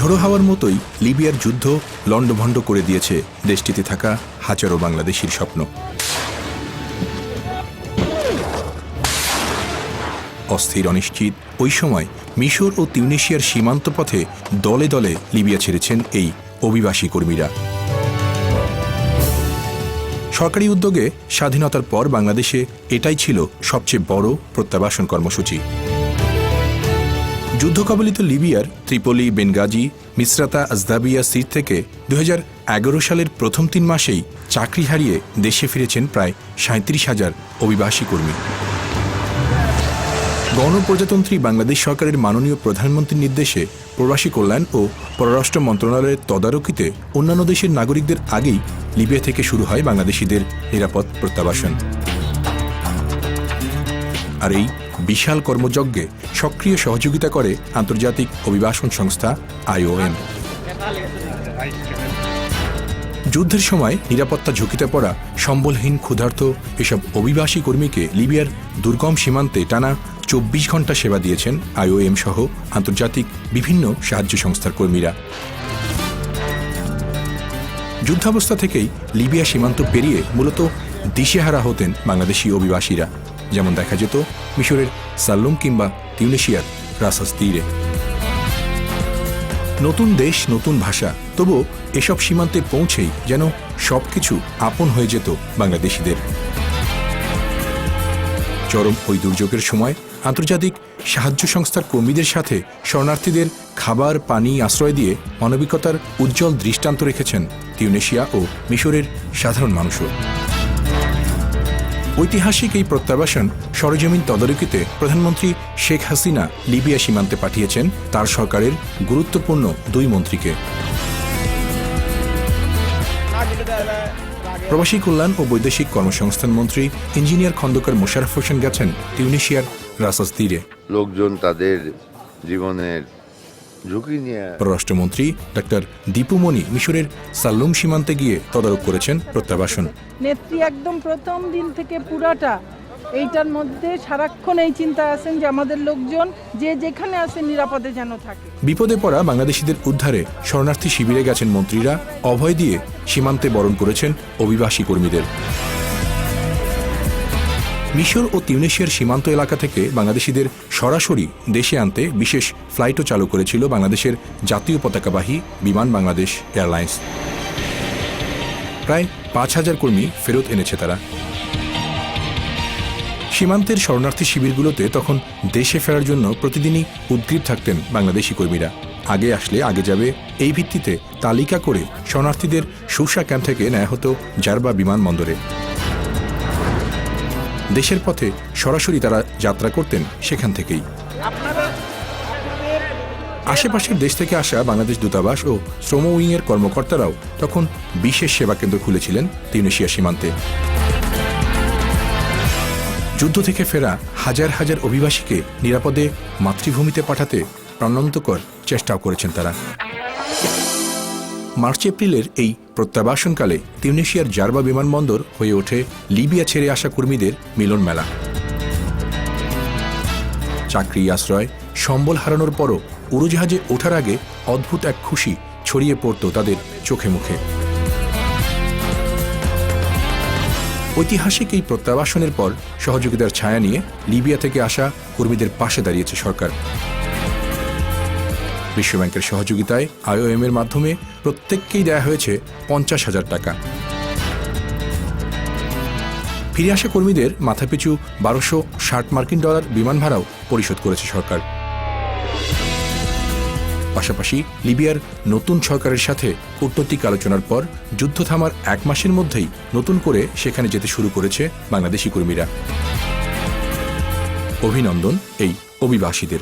ঝড়ো হাওয়ার মতোই লিবিয়ার যুদ্ধ লণ্ডভণ্ড করে দিয়েছে দেশটিতে থাকা হাজারো বাংলাদেশির স্বপ্ন। অস্থির অনিশ্চিত ওই সময় মিশর ও তিউনিসিয়ার সীমান্ত পথে দলে দলে লিবিয়া ছেড়েছেন এই অভিবাসী কর্মীরা। সরকারি উদ্যোগে স্বাধীনতার পর বাংলাদেশে এটাই ছিল সবচেয়ে বড় প্রত্যাবাসন কর্মসূচি। যুদ্ধকবলিত লিবিয়ার ত্রিপোলি, বেনগাজি, মিসরাতা, আজদাবিয়া সিট থেকে 2011 সালের প্রথম 3 মাসেই চাকরি হারিয়ে দেশে ফিরেছেন প্রায় 37,000 অভিবাসী কর্মী। গণপ্রজাতন্ত্রী বাংলাদেশ সরকারের মাননীয় প্রধানমন্ত্রীর নির্দেশে প্রবাসী কল্যাণ ও পররাষ্ট্র মন্ত্রণালয়ের তদারকিতে অন্যান্য দেশের নাগরিকদের আগেই লিবিয়া থেকে শুরু হয় বাংলাদেশিদের নিরাপদ প্রত্যাবাসন। আর এই বিশাল কর্মযজ্ঞে সক্রিয় সহযোগিতা করে আন্তর্জাতিক অভিবাসন সংস্থা IOM। যুদ্ধের সময় নিরাপত্তা ঝুঁকিতে পড়া সম্বলহীন ক্ষুধার্ত এসব অভিবাসী কর্মীকে লিবিয়ার দুর্গম সীমান্তে টানা 24 ঘণ্টা সেবা দিয়েছেন IOM সহ আন্তর্জাতিক বিভিন্ন সাহায্য সংস্থার কর্মীরা। যুদ্ধাবস্থা থেকেই লিবিয়া সীমান্ত পেরিয়ে মূলত দিশেহারা হতেন বাংলাদেশি অভিবাসীরা, যেমন দেখা যেত মিশরের সাল্লুম কিংবা তিউনিসিয়ার রাসাস তীরে। নতুন দেশ, নতুন ভাষা, তবুও এসব সীমান্তে পৌঁছেই যেন সবকিছু আপন হয়ে যেত বাংলাদেশিদের। চরম ওই দুর্যোগের সময় আন্তর্জাতিক সাহায্য সংস্থার কর্মীদের সাথে শরণার্থীদের খাবার, পানি, আশ্রয় দিয়ে মানবিকতার উজ্জ্বল দৃষ্টান্ত রেখেছেন তিউনিসিয়া ও মিশরের সাধারণ মানুষও। ঐতিহাসিক এই প্রত্যাবাসন সরেজমিন তদারকিতে প্রধানমন্ত্রী শেখ হাসিনা লিবিয়া সীমান্তে পাঠিয়েছেন তার সরকারের গুরুত্বপূর্ণ 2 মন্ত্রীকে। প্রবাসী কল্যাণ ও বৈদেশিক কর্মসংস্থান মন্ত্রী ইঞ্জিনিয়ার খন্দকার মোশাররফ হোসেন গেছেন তিউনিসিয়ার রাসাস তীরে। লোকজন তাদের জীবনের ঝুঁকি নিয়ে। পররাষ্ট্রমন্ত্রী ডাক্তার দীপু মনি মিশরের সাল্লুম সীমান্তে গিয়ে তদারক করেছেন প্রত্যাবাসন। নেত্রী একদম প্রথম দিন থেকে পুরাটা এইটার মধ্যে সারাক্ষণ এই চিন্তা আছেন যে আমাদের লোকজন যে যেখানে আছে নিরাপদে যেন থাকে। বিপদে পড়া বাংলাদেশিদের উদ্ধারে শরণার্থী শিবিরে গেছেন মন্ত্রীরা, অভয় দিয়ে সীমান্তে বরণ করেছেন অভিবাসী কর্মীদের। মিশর ও তিউনিসিয়ার সীমান্ত এলাকা থেকে বাংলাদেশিদের সরাসরি দেশে আনতে বিশেষ ফ্লাইটও চালু করেছিল বাংলাদেশের জাতীয় পতাকাবাহী বিমান বাংলাদেশ এয়ারলাইন্স। প্রায় 5,000 কর্মী ফেরত এনেছে তারা। সীমান্তের শরণার্থী শিবিরগুলোতে তখন দেশে ফেরার জন্য প্রতিদিনই উদ্গ্রীব থাকতেন বাংলাদেশি কর্মীরা। আগে আসলে আগে যাবে এই ভিত্তিতে তালিকা করে শরণার্থীদের সুরসা ক্যাম্প থেকে নেওয়া হতো জারবা বিমানবন্দরে। দেশের পথে সরাসরি তারা যাত্রা করতেন সেখান থেকেই। আশেপাশের দেশ থেকে আসা বাংলাদেশ দূতাবাস ও শ্রম উইংয়ের কর্মকর্তারাও তখন বিশেষ সেবা কেন্দ্র খুলেছিলেন তিউনিসিয়া সীমান্তে। যুদ্ধ থেকে ফেরা হাজার হাজার অভিবাসীকে নিরাপদে মাতৃভূমিতে পাঠাতে প্রাণান্তকর চেষ্টাও করেছেন তারা। মার্চ এপ্রিলের এই প্রত্যাবাসনকালে তিউনিসিয়ার জারবা বিমানবন্দর হয়ে ওঠে লিবিয়া ছেড়ে আসা কর্মীদের মিলন মেলা। চাকরি, আশ্রয়, সম্বল হারানোর পরও উড়োজাহাজে ওঠার আগে অদ্ভুত এক খুশি ছড়িয়ে পড়ত তাদের চোখে মুখে। ঐতিহাসিক এই প্রত্যাবাসনের পর সহযোগিতার ছায়া নিয়ে লিবিয়া থেকে আসা কর্মীদের পাশে দাঁড়িয়েছে সরকার। বিশ্বব্যাংকের সহযোগিতায় IOM এর মাধ্যমে প্রত্যেককেই দেয়া হয়েছে 50,000 টাকা। ফিরে আসা কর্মীদের মাথাপিছু $1,260 বিমান ভাড়াও পরিশোধ করেছে সরকার। পাশাপাশি লিবিয়ার নতুন সরকারের সাথে কূটনৈতিক আলোচনার পর যুদ্ধ থামার 1 মাসের মধ্যেই নতুন করে সেখানে যেতে শুরু করেছে বাংলাদেশি কর্মীরা। অভিনন্দন এই অভিবাসীদের।